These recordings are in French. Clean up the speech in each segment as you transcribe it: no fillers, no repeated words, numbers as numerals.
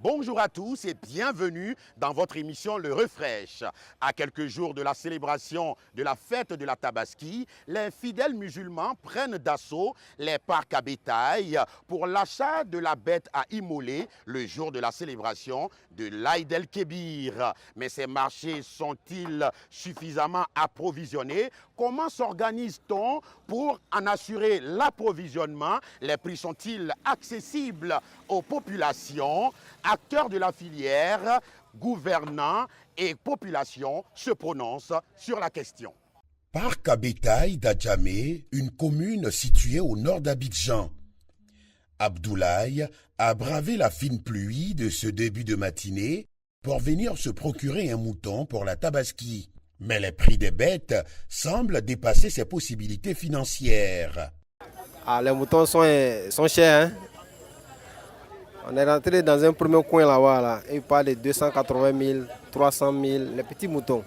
Bonjour à tous et bienvenue dans votre émission Le Refresh. À quelques jours de la célébration de la fête de la Tabaski, les fidèles musulmans prennent d'assaut les parcs à bétail pour l'achat de la bête à immoler le jour de la célébration de l'Aïd el-Kébir. Mais ces marchés sont-ils suffisamment approvisionnés? Comment s'organise-t-on pour en assurer l'approvisionnement? Les prix sont-ils accessibles aux populations? Acteurs de la filière, gouvernants et population se prononcent sur la question. Parc à bétail d'Adjamé, une commune située au nord d'Abidjan. Abdoulaye a bravé la fine pluie de ce début de matinée pour venir se procurer un mouton pour la Tabaski. Mais les prix des bêtes semblent dépasser ses possibilités financières. Les moutons sont chers, hein? On est rentré dans un premier coin là-bas, là. Il parle de 280 000, 300 000, les petits moutons.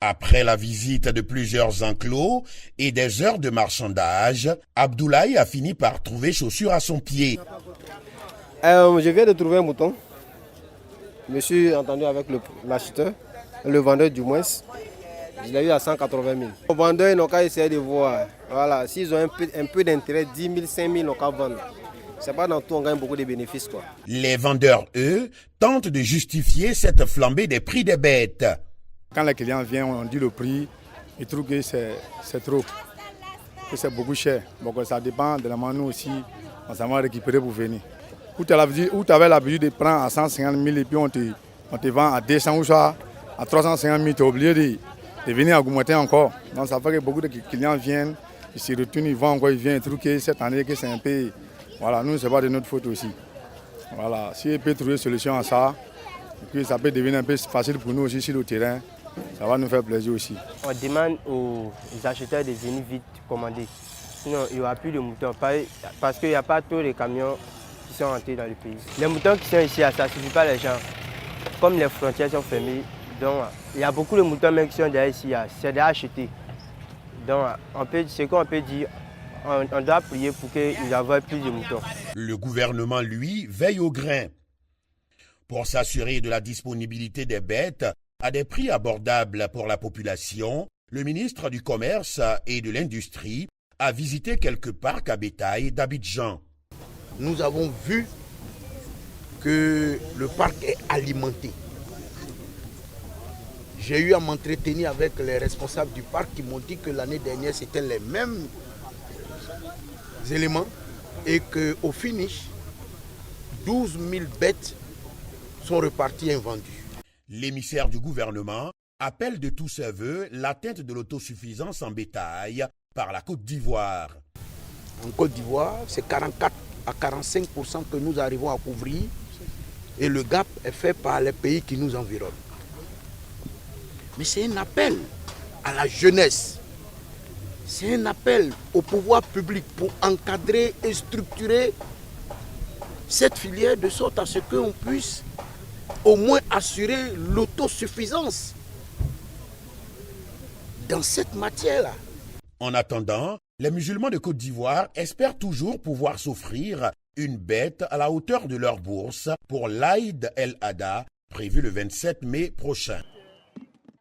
Après la visite de plusieurs enclos et des heures de marchandage, Abdoulaye a fini par trouver chaussures à son pied. Je viens de trouver un mouton. Je me suis entendu avec l'acheteur, le vendeur du moins. Je l'ai eu à 180 000. Les vendeurs, ils n'ont qu'à essayer de voir. Voilà, s'ils ont un peu d'intérêt, 10 000, 5 000, ils n'ont qu'à vendre. C'est pas dans tout, on gagne beaucoup de bénéfices, quoi. Les vendeurs, eux, tentent de justifier cette flambée des prix des bêtes. Quand les clients viennent, on dit le prix, ils trouvent que c'est trop, que c'est beaucoup cher. Donc ça dépend de la manière nous aussi, on s'en va récupérer pour venir. Où tu avais l'habitude de prendre à 150 000 et puis on te vend à 200 ou soit à 350 000, tu es obligé de venir augmenter encore. Donc ça fait que beaucoup de clients viennent, ils se retournent, ils vont encore, ils viennent, ils trouvent que cette année que c'est un peu... Voilà, nous, ce n'est pas de notre faute aussi. Voilà, si on peut trouver une solution à ça, et puis ça peut devenir un peu facile pour nous aussi sur le terrain, ça va nous faire plaisir aussi. On demande aux acheteurs de venir vite commander. Sinon, il n'y aura plus de moutons, parce qu'il n'y a pas trop de camions qui sont entrés dans le pays. Les moutons qui sont ici, ça ne suffit pas les gens. Comme les frontières sont fermées, donc il y a beaucoup de moutons même qui sont derrière ici, c'est déjà acheté. Donc, ce qu'on peut dire, on doit prier pour qu'il y ait plus de moutons. Le gouvernement, lui, veille au grain. Pour s'assurer de la disponibilité des bêtes à des prix abordables pour la population, le ministre du Commerce et de l'Industrie a visité quelques parcs à bétail d'Abidjan. Nous avons vu que le parc est alimenté. J'ai eu à m'entretenir avec les responsables du parc qui m'ont dit que l'année dernière, c'était les mêmes éléments et qu'au finish, 12 000 bêtes sont reparties invendues. L'émissaire du gouvernement appelle de tous ses voeux l'atteinte de l'autosuffisance en bétail par la Côte d'Ivoire. En Côte d'Ivoire, c'est 44 à 45% que nous arrivons à couvrir et le gap est fait par les pays qui nous environnent. Mais c'est un appel à la jeunesse. C'est un appel au pouvoir public pour encadrer et structurer cette filière de sorte à ce qu'on puisse au moins assurer l'autosuffisance dans cette matière-là. En attendant, les musulmans de Côte d'Ivoire espèrent toujours pouvoir s'offrir une bête à la hauteur de leur bourse pour l'Aïd el-Adha prévu le 27 mai prochain.